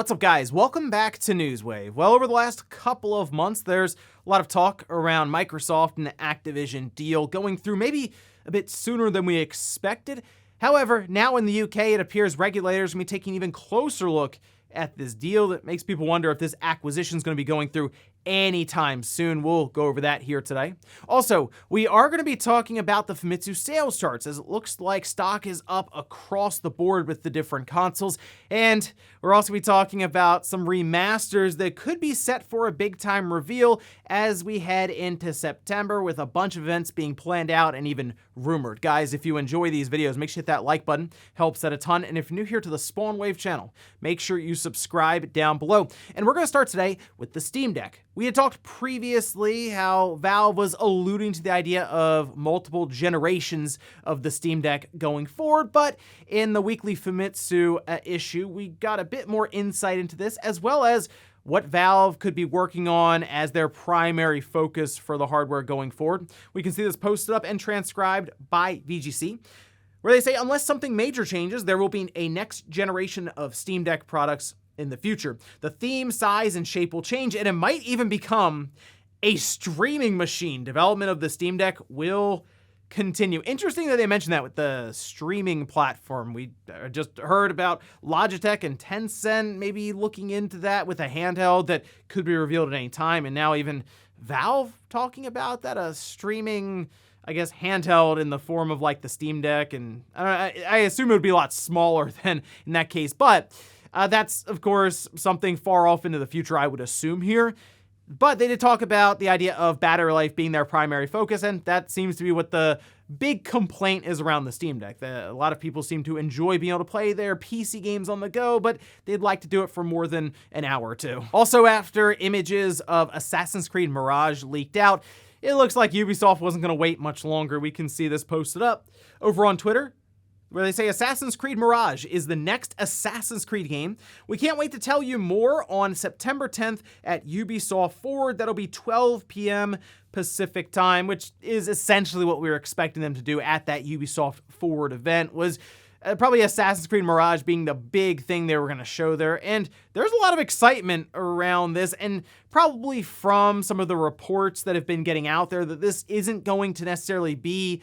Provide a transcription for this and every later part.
What's up, guys? Welcome back to Newswave. Well, over the last couple of months, there's a lot of talk around Microsoft and the Activision deal going through maybe a bit sooner than we expected. However, now in the UK, it appears regulators are going to be taking an even closer look at this deal. That makes people wonder if this acquisition is going to be going through anytime soon. We'll go over that here today. Also, we are going to be talking about the Famitsu sales charts, as it looks like stock is up across the board with the different consoles. And we're also going to be talking about some remasters that could be set for a big time reveal as we head into September, with a bunch of events being planned out and even rumored. Guys, if you enjoy these videos, make sure to hit that like button. Helps out a ton. And if you're new here to the Spawn Wave channel, make sure you subscribe down below. And we're going to start today with the Steam Deck. We had talked previously how Valve was alluding to the idea of multiple generations of the Steam Deck going forward, but in the weekly Famitsu issue, we got a bit more insight into this, as well as what Valve could be working on as their primary focus for the hardware going forward. We can see this posted up and transcribed by VGC, where they say unless something major changes, there will be a next generation of Steam Deck products in the future. The theme, size, and shape will change, and it might even become a streaming machine. Development of the Steam Deck will continue. Interesting that they mentioned that with the streaming platform. We just heard about Logitech and Tencent maybe looking into that with a handheld that could be revealed at any time, and now even Valve talking about that, a streaming, I guess, handheld in the form of like the Steam Deck, and I assume it would be a lot smaller than in that case, but that's, of course, something far off into the future, I would assume here. But they did talk about the idea of battery life being their primary focus, and that seems to be what the big complaint is around the Steam Deck. A lot of people seem to enjoy being able to play their PC games on the go, but they'd like to do it for more than an hour or two. Also, after images of Assassin's Creed Mirage leaked out, it looks like Ubisoft wasn't going to wait much longer. We can see this posted up over on Twitter, where they say Assassin's Creed Mirage is the next Assassin's Creed game. We can't wait to tell you more on September 10th at Ubisoft Forward. That'll be 12 p.m. Pacific time, which is essentially what we were expecting them to do at that Ubisoft Forward event, was probably Assassin's Creed Mirage being the big thing they were going to show there. And there's a lot of excitement around this, and probably from some of the reports that have been getting out there, that this isn't going to necessarily be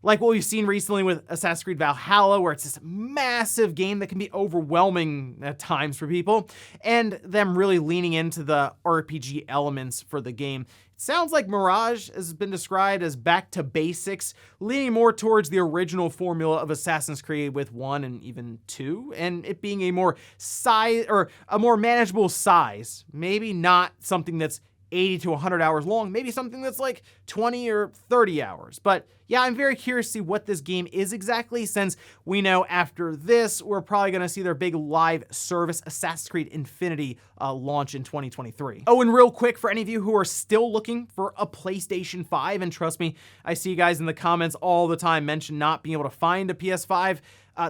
like what we've seen recently with Assassin's Creed Valhalla, where it's this massive game that can be overwhelming at times for people, and them really leaning into the RPG elements for the game. It sounds like Mirage has been described as back to basics, leaning more towards the original formula of Assassin's Creed with 1 and even 2, and it being a more size, or a more manageable size. Maybe not something that's 80 to 100 hours long, maybe something that's like 20 or 30 hours. But yeah, I'm very curious to see what this game is exactly, since we know after this, we're probably going to see their big live service, Assassin's Creed Infinity, launch in 2023. Oh, and real quick, for any of you who are still looking for a PlayStation 5, and trust me, I see you guys in the comments all the time mention not being able to find a PS5,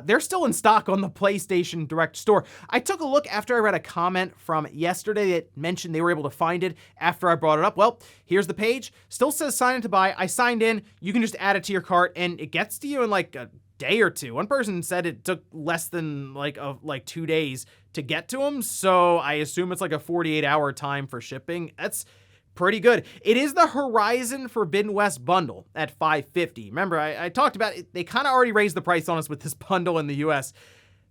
they're still in stock on the PlayStation Direct store. I took a look after I read a comment from yesterday that mentioned they were able to find it after I brought it up. Well, here's the page. Still says sign in to buy. I signed in. You can just add it to your cart, and it gets to you in like a day or two. One person said it took less than like 2 days to get to them, so I assume it's like a 48-hour time for shipping. That's pretty good. It is the Horizon Forbidden West bundle at $550. Remember, I talked about it. They kind of already raised the price on us with this bundle in the US,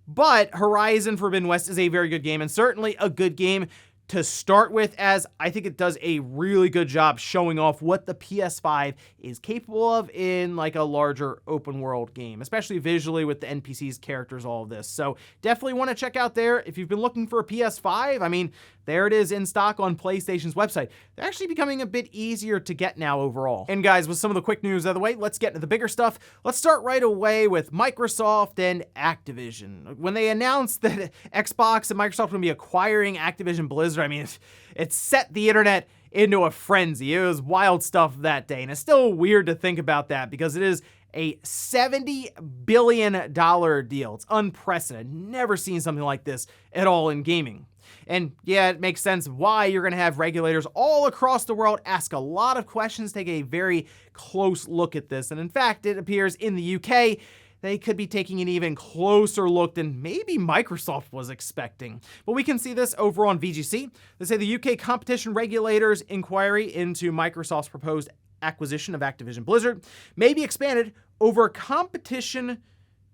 but Horizon Forbidden West is a very good game, and certainly a good game to start with, as I think it does a really good job showing off what the PS5 is capable of in like a larger open world game, especially visually with the NPCs, characters, all of this. So definitely want to check out there. If you've been looking for a PS5, I mean, there it is in stock on PlayStation's website. They're actually becoming a bit easier to get now overall. And guys, with some of the quick news out of the way, let's get into the bigger stuff. Let's start right away with Microsoft and Activision. When they announced that Xbox and Microsoft would be acquiring Activision Blizzard, I mean, it set the internet into a frenzy. It was wild stuff that day, and it's still weird to think about that because it is a $70 billion deal. It's unprecedented. Never seen something like this at all in gaming. And yeah, it makes sense why you're going to have regulators all across the world ask a lot of questions, take a very close look at this. And in fact, it appears in the UK, they could be taking an even closer look than maybe Microsoft was expecting. But we can see this over on VGC. They say the UK competition regulators' inquiry into Microsoft's proposed acquisition of Activision Blizzard may be expanded over competition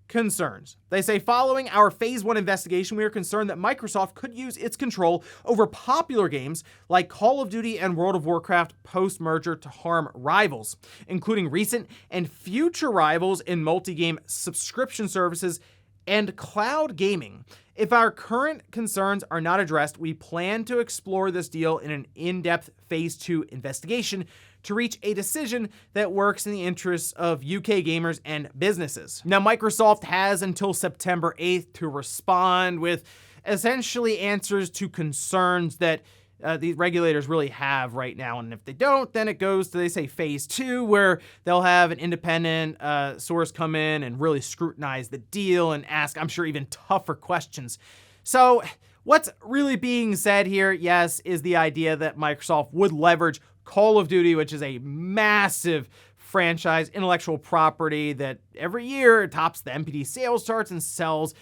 concerns. They say, following our Phase 1 investigation, we are concerned that Microsoft could use its control over popular games like Call of Duty and World of Warcraft post-merger to harm rivals, including recent and future rivals in multi-game subscription services and cloud gaming. If our current concerns are not addressed, we plan to explore this deal in an in-depth Phase 2 investigation to reach a decision that works in the interests of UK gamers and businesses. Now, Microsoft has until September 8th to respond with essentially answers to concerns that the regulators really have right now. And if they don't, then it goes to, they say, Phase 2, where they'll have an independent source come in and really scrutinize the deal and ask, I'm sure, even tougher questions. So what's really being said here, yes, is the idea that Microsoft would leverage Call of Duty, which is a massive franchise, intellectual property that every year tops the NPD sales charts and sells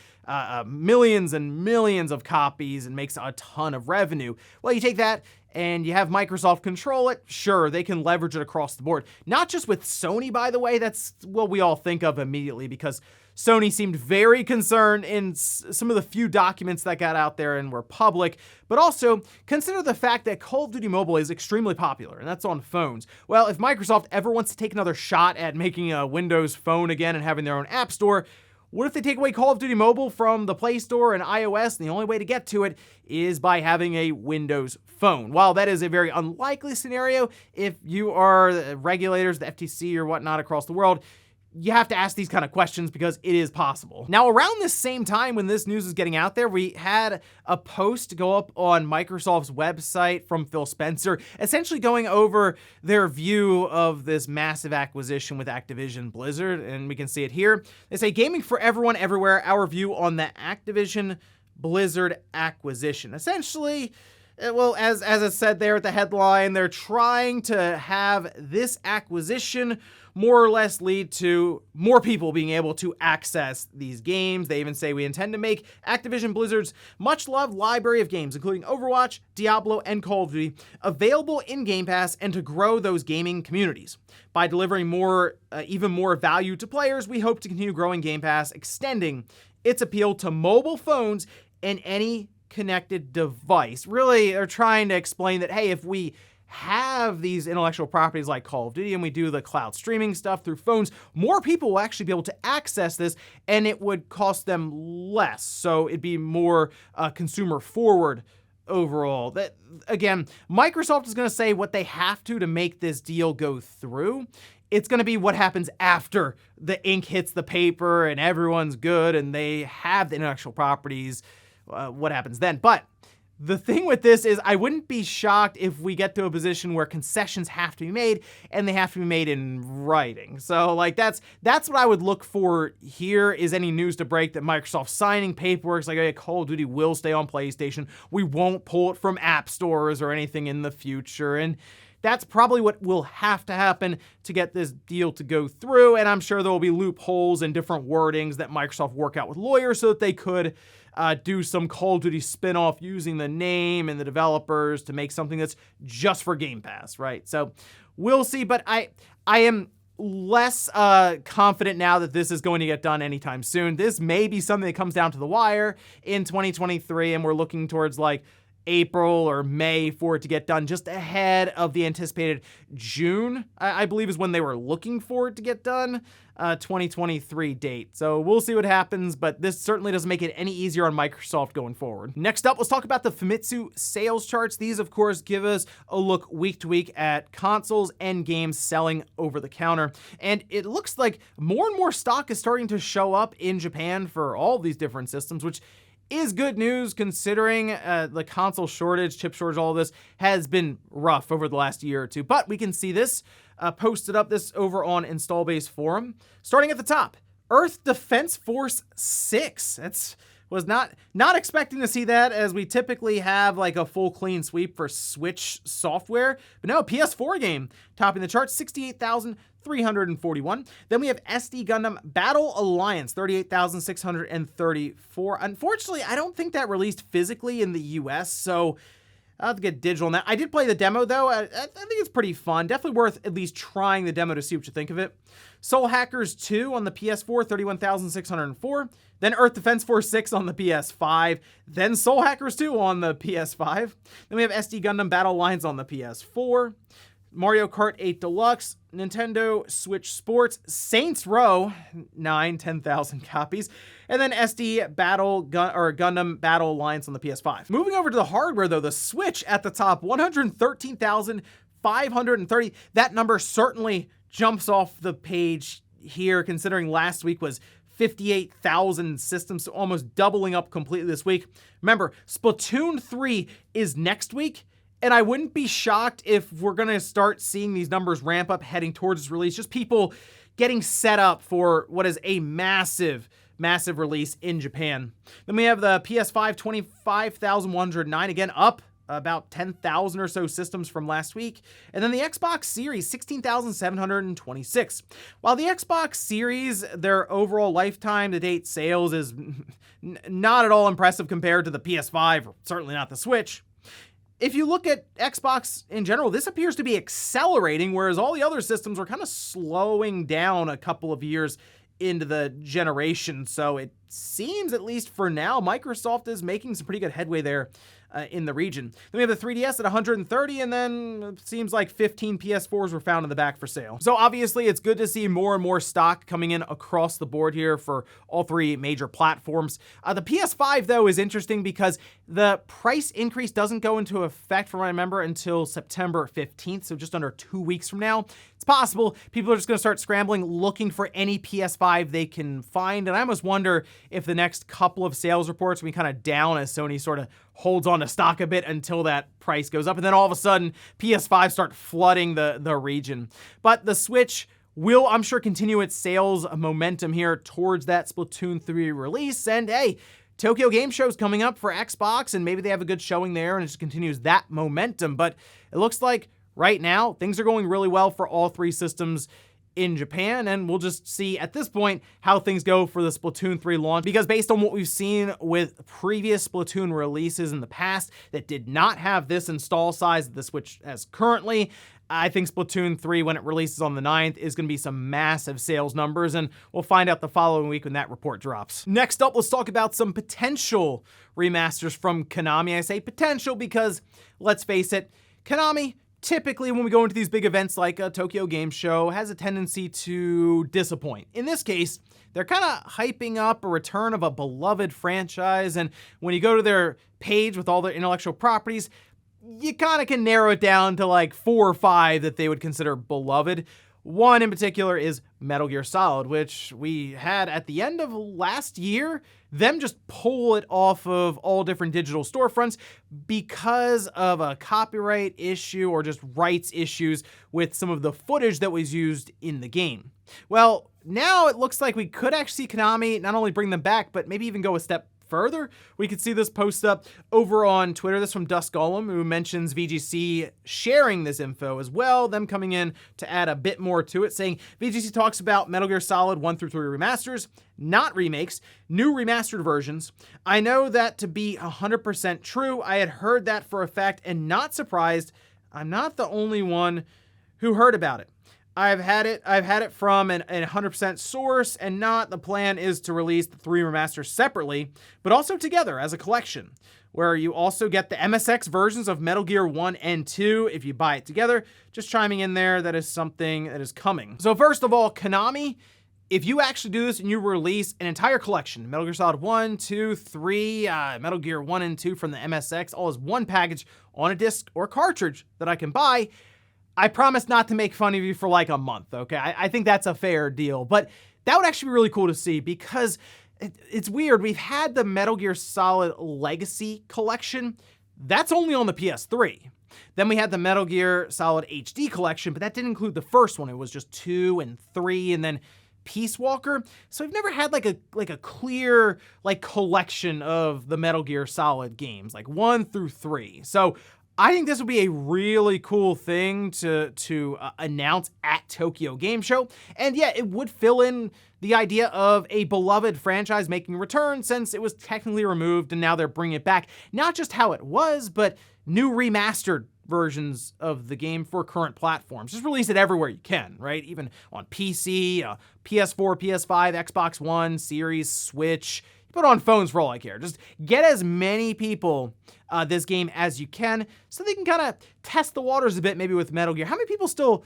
millions and millions of copies and makes a ton of revenue. Well, you take that and you have Microsoft control it, sure, they can leverage it across the board. Not just with Sony, by the way, that's what we all think of immediately, because Sony seemed very concerned in some of the few documents that got out there and were public, but also consider the fact that Call of Duty Mobile is extremely popular, and that's on phones. Well, if Microsoft ever wants to take another shot at making a Windows phone again and having their own app store, what if they take away Call of Duty Mobile from the Play Store and iOS, and the only way to get to it is by having a Windows phone? While that is a very unlikely scenario, if you are regulators, the FTC or whatnot across the world, you have to ask these kind of questions because it is possible. Now, around this same time when this news is getting out there, we had a post go up on Microsoft's website from Phil Spencer, essentially going over their view of this massive acquisition with Activision Blizzard, and we can see it here. They say, gaming for everyone, everywhere, our view on the Activision Blizzard acquisition. Essentially, well, as it said there at the headline, they're trying to have this acquisition more or less lead to more people being able to access these games. They even say, we intend to make Activision Blizzard's much-loved library of games, including Overwatch, Diablo, and Call of Duty, available in Game Pass, and to grow those gaming communities. By delivering even more value to players, we hope to continue growing Game Pass, extending its appeal to mobile phones and any connected device. Really, they're trying to explain that, hey, if we have these intellectual properties like Call of Duty and we do the cloud streaming stuff through phones, more people will actually be able to access this, and it would cost them less. So it'd be more consumer forward overall. That, again, Microsoft is going to say what they have to make this deal go through. It's going to be what happens after the ink hits the paper and everyone's good and they have the intellectual properties, what happens then. But the thing with this is, I wouldn't be shocked if we get to a position where concessions have to be made, and they have to be made in writing. So, like, that's what I would look for here, is any news to break that Microsoft signing paperwork, like, hey, Call of Duty will stay on PlayStation. We won't pull it from app stores or anything in the future. And that's probably what will have to happen to get this deal to go through. And I'm sure there will be loopholes and different wordings that Microsoft work out with lawyers so that they could do some Call of Duty spin-off using the name and the developers to make something that's just for Game Pass, right? So we'll see, but I am less confident now that this is going to get done anytime soon. This may be something that comes down to the wire in 2023, and we're looking towards like April or May for it to get done, just ahead of the anticipated June, I believe is when they were looking for it to get done, 2023 date. So we'll see what happens, but this certainly doesn't make it any easier on Microsoft going forward. Next up, let's talk about the Famitsu sales charts. These, of course, give us a look week to week at consoles and games selling over the counter. And it looks like more and more stock is starting to show up in Japan for all these different systems, which is good news considering the console shortage, chip shortage, all of this has been rough over the last year or two. But we can see this posted up this over on Install Base Forum. Starting at the top, Earth Defense Force 6. That's Was not expecting to see that, as we typically have like a full clean sweep for Switch software. But no, PS4 game topping the charts, 68,341. Then we have SD Gundam Battle Alliance, 38,634. Unfortunately, I don't think that released physically in the US, so I'll have to get digital on that. I did play the demo, though. I think it's pretty fun. Definitely worth at least trying the demo to see what you think of it. Soul Hackers 2 on the PS4, 31,604. Then Earth Defense Force 6 on the PS5. Then Soul Hackers 2 on the PS5. Then we have SD Gundam Battle Alliance on the PS4. Mario Kart 8 Deluxe, Nintendo Switch Sports, Saints Row, 10,000 copies, and then SD Gundam Battle Alliance on the PS5. Moving over to the hardware, though, the Switch at the top, 113,530. That number certainly jumps off the page here, considering last week was 58,000 systems, so almost doubling up completely this week. Remember, Splatoon 3 is next week, and I wouldn't be shocked if we're going to start seeing these numbers ramp up heading towards its release. Just people getting set up for what is a massive release in Japan. Then we have the PS5, 25,109, again up about 10,000 or so systems from last week. And then the Xbox Series, 16,726. While the Xbox Series, their overall lifetime to date sales is not at all impressive compared to the PS5, or certainly not the Switch. If you look at Xbox in general, this appears to be accelerating, whereas all the other systems are kind of slowing down a couple of years into the generation. So it seems, at least for now, Microsoft is making some pretty good headway there in the region. Then we have the 3DS at 130, and then it seems like 15 PS4s were found in the back for sale. So obviously it's good to see more and more stock coming in across the board here for all three major platforms. The PS5, though, is interesting because the price increase doesn't go into effect, from what I remember, until September 15th, so just under 2 weeks from now. It's possible people are just going to start scrambling, looking for any PS5 they can find, and I almost wonder if the next couple of sales reports will be kind of down as Sony sort of holds on to stock a bit until that price goes up, and then all of a sudden PS5 start flooding the region. But the Switch will, I'm sure, continue its sales momentum here towards that Splatoon 3 release, and hey, Tokyo Game Show's coming up for Xbox, and maybe they have a good showing there and it just continues that momentum. But it looks like right now things are going really well for all three systems in Japan, and we'll just see at this point how things go for the Splatoon 3 launch, because based on what we've seen with previous Splatoon releases in the past that did not have this install size that the Switch has currently, I think Splatoon 3, when it releases on the 9th, is going to be some massive sales numbers, and we'll find out the following week when that report drops. Next up, let's talk about some potential remasters from Konami. I say potential because, let's face it, Konami, typically when we go into these big events like a Tokyo Game Show, has a tendency to disappoint. In this case, they're kind of hyping up a return of a beloved franchise, and when you go to their page with all their intellectual properties, you kind of can narrow it down to like 4 or 5 that they would consider beloved. One in particular is Metal Gear Solid, which we had at the end of last year, them just pull it off of all different digital storefronts because of a copyright issue or just rights issues with some of the footage that was used in the game. Well, now it looks like we could actually see Konami not only bring them back, but maybe even go a step further. We could see this post up over on Twitter. This from Dusk Golem, who mentions VGC sharing this info as well, them coming in to add a bit more to it, saying VGC talks about Metal Gear Solid 1 through 3 remasters, not remakes, new remastered versions. I know that to be 100% true. I had heard that for a fact, and not surprised, I'm not the only one who heard about it. I've had it from an 100% source, and not the plan is to release the 3 remasters separately, but also together as a collection, where you also get the MSX versions of Metal Gear 1 and 2 if you buy it together. Just chiming in there, that is something that is coming. So first of all, Konami, if you actually do this and you release an entire collection, Metal Gear Solid 1, 2, 3, Metal Gear 1 and 2 from the MSX, all as one package on a disc or cartridge that I can buy, I promise not to make fun of you for like a month, okay? I think that's a fair deal, but that would actually be really cool to see, because it's weird. We've had the Metal Gear Solid Legacy Collection. That's only on the PS3. Then we had the Metal Gear Solid HD Collection, but that didn't include the first one. It was just 2 and 3, and then Peace Walker. So we've never had like a clear like collection of the Metal Gear Solid games, like 1 through 3. So I think this would be a really cool thing to announce at Tokyo Game Show. And yeah, it would fill in the idea of a beloved franchise making a return, since it was technically removed and now they're bringing it back. Not just how it was, but new remastered versions of the game for current platforms. Just release it everywhere you can, right? Even on PC, PS4, PS5, Xbox One, Series, Switch. Put on phones for all I care. Just get as many people this game as you can so they can kind of test the waters a bit, maybe with Metal Gear. How many people still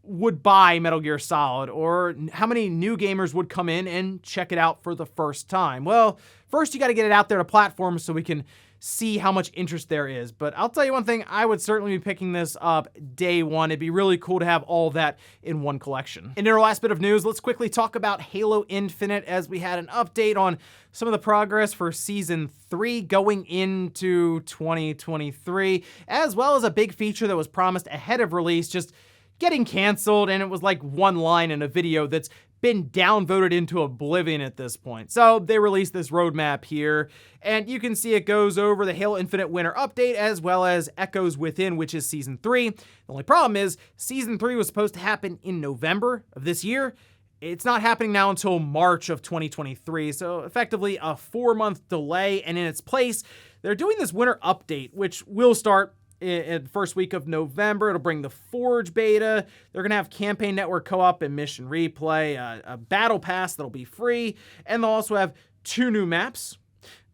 would buy Metal Gear Solid, or how many new gamers would come in and check it out for the first time? Well, first you got to get it out there to platforms so we can see how much interest there is. But I'll tell you one thing, I would certainly be picking this up day one. It'd be really cool to have all that in one collection. And in our last bit of news, let's quickly talk about Halo Infinite, as we had an update on some of the progress for Season 3 going into 2023, as well as a big feature that was promised ahead of release just getting canceled, and it was like one line in a video that's been downvoted into oblivion at this point. So they released this roadmap here, and you can see it goes over the Halo Infinite Winter Update as well as Echoes Within, which is Season 3. The only problem is Season 3 was supposed to happen in November of this year. It's not happening now until March of 2023, so effectively a 4-month delay, and in its place, they're doing this Winter Update, which will start in the first week of November. It'll bring the Forge beta. They're going to have Campaign Network Co-op and Mission Replay, a Battle Pass that'll be free, and they'll also have 2 new maps.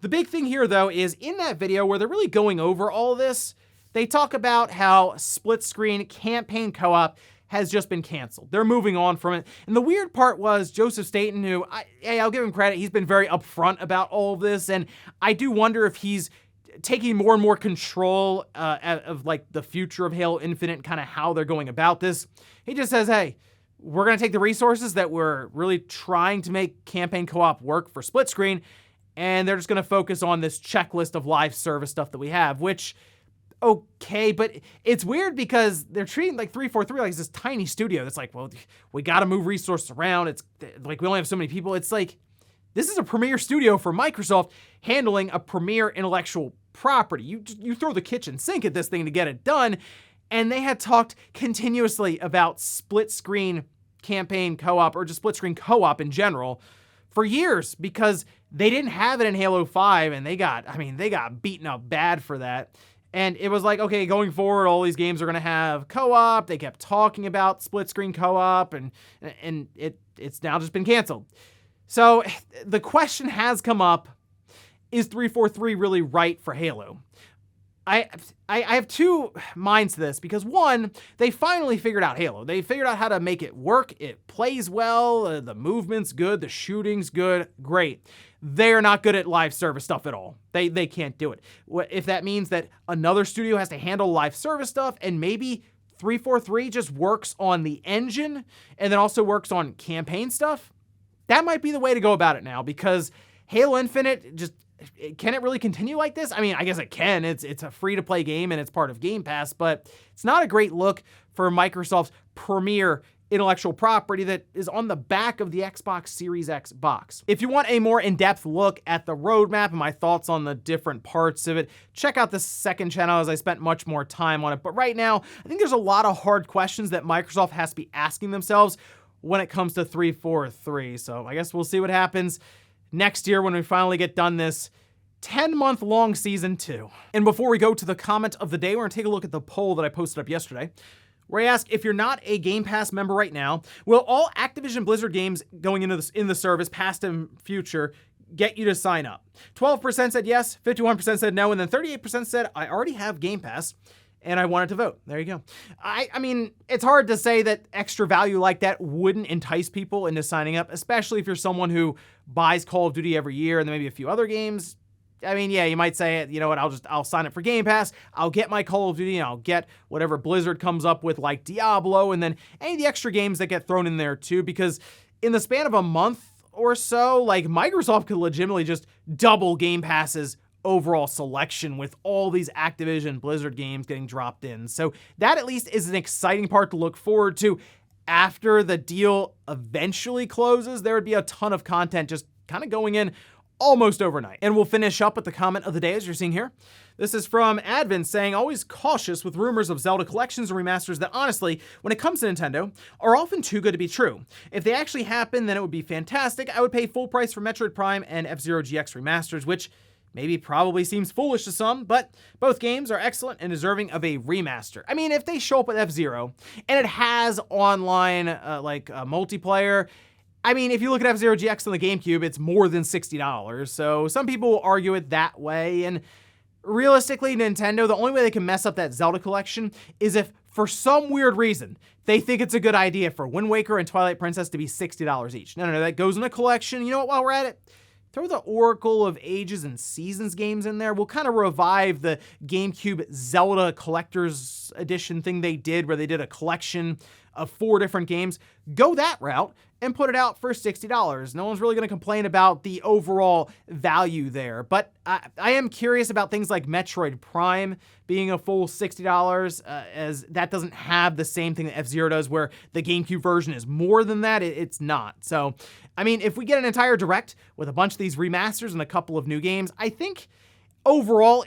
The big thing here, though, is in that video where they're really going over all of this, they talk about how split-screen Campaign Co-op has just been canceled. They're moving on from it. And the weird part was Joseph Staten, who, I'll give him credit, he's been very upfront about all of this, and I do wonder if he's taking more and more control of like the future of Halo Infinite and kind of how they're going about this. He just says, hey, we're going to take the resources that we're really trying to make Campaign Co-op work for split screen, and they're just going to focus on this checklist of live service stuff that we have, which, okay, but it's weird because they're treating like 343 like this tiny studio that's like, well, we got to move resources around. It's like we only have so many people. It's like, this is a premier studio for Microsoft handling a premier intellectual property. You throw the kitchen sink at this thing to get it done, and they had talked continuously about split-screen Campaign Co-op, or just split-screen co-op in general, for years, because they didn't have it in Halo 5, and they got beaten up bad for that. And it was like, okay, going forward, all these games are going to have co-op. They kept talking about split-screen co-op, and it's now just been canceled. So the question has come up, is 343 really right for Halo? I have 2 minds to this, because one, they finally figured out Halo. They figured out how to make it work. It plays well, the movement's good, the shooting's good, great. They're not good at live service stuff at all. They can't do it. If that means that another studio has to handle live service stuff, and maybe 343 just works on the engine and then also works on campaign stuff, that might be the way to go about it now, because Halo Infinite, just, can it really continue like this? I mean, I guess it can. It's a free-to-play game and it's part of Game Pass, but it's not a great look for Microsoft's premier intellectual property that is on the back of the Xbox Series X box. If you want a more in-depth look at the roadmap and my thoughts on the different parts of it, check out the second channel, as I spent much more time on it. But right now, I think there's a lot of hard questions that Microsoft has to be asking themselves when it comes to 343. So I guess we'll see what happens next year when we finally get done this 10-month-long Season 2. And before we go to the comment of the day, we're going to take a look at the poll that I posted up yesterday, where I ask, if you're not a Game Pass member right now, will all Activision Blizzard games going into this, in the service, past and future, get you to sign up? 12% said yes, 51% said no, and then 38% said, I already have Game Pass, and I wanted to vote. There you go. I mean, it's hard to say that extra value like that wouldn't entice people into signing up, especially if you're someone who buys Call of Duty every year and then maybe a few other games. I mean, yeah, you might say, you know what, I'll sign up for Game Pass, I'll get my Call of Duty, and I'll get whatever Blizzard comes up with, like Diablo, and then any of the extra games that get thrown in there too, because in the span of a month or so, like, Microsoft could legitimately just double Game Pass's overall selection with all these Activision Blizzard games getting dropped in. So that at least is an exciting part to look forward to. after the deal eventually closes, there would be a ton of content just kind of going in almost overnight. And we'll finish up with the comment of the day, as you're seeing here. This is from Advent saying, always cautious with rumors of Zelda collections and remasters that honestly, when it comes to Nintendo, are often too good to be true. If they actually happen, then it would be fantastic. I would pay full price for Metroid Prime and F-Zero GX remasters, which maybe probably seems foolish to some, but both games are excellent and deserving of a remaster. I mean, if they show up with F-Zero and it has online multiplayer, I mean, if you look at F-Zero GX on the GameCube, it's more than $60. So some people will argue it that way. And realistically, Nintendo, the only way they can mess up that Zelda collection is if, for some weird reason, they think it's a good idea for Wind Waker and Twilight Princess to be $60 each. No, that goes in a collection. You know what, while we're at it, throw the Oracle of Ages and Seasons games in there. We'll kind of revive the GameCube Zelda Collector's Edition thing they did, where they did a collection of 4 different games. Go that route and put it out for $60. No one's really going to complain about the overall value there. But I am curious about things like Metroid Prime being a full $60, as that doesn't have the same thing that F-Zero does, where the GameCube version is more than that. It's not. So, I mean, if we get an entire Direct with a bunch of these remasters and a couple of new games, I think overall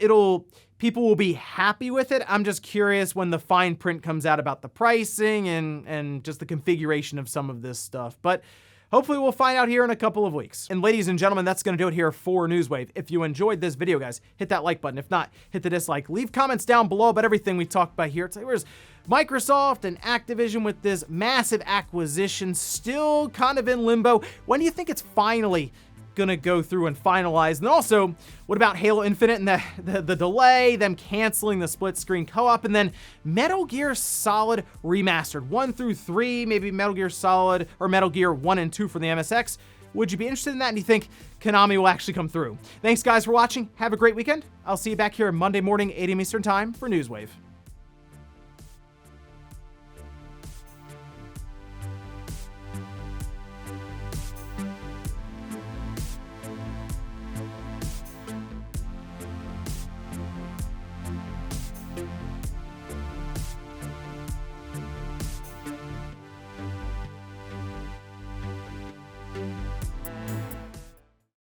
people will be happy with it. I'm just curious when the fine print comes out about the pricing and just the configuration of some of this stuff. But hopefully we'll find out here in a couple of weeks. And ladies and gentlemen, that's going to do it here for Newswave. If you enjoyed this video, guys, hit that like button. If not, hit the dislike. Leave comments down below about everything we talked about here. Today was Microsoft and Activision with this massive acquisition still kind of in limbo. When do you think it's finally gonna go through and finalize? And also, what about Halo Infinite and the delay, them canceling the split screen co-op, and then Metal Gear Solid Remastered 1 through 3, maybe Metal Gear Solid or Metal Gear 1 and 2 for the MSX. Would you be interested in that? And do you think Konami will actually come through? Thanks guys for watching. Have a great weekend. I'll see you back here Monday morning, 8 a.m. Eastern time for Newswave.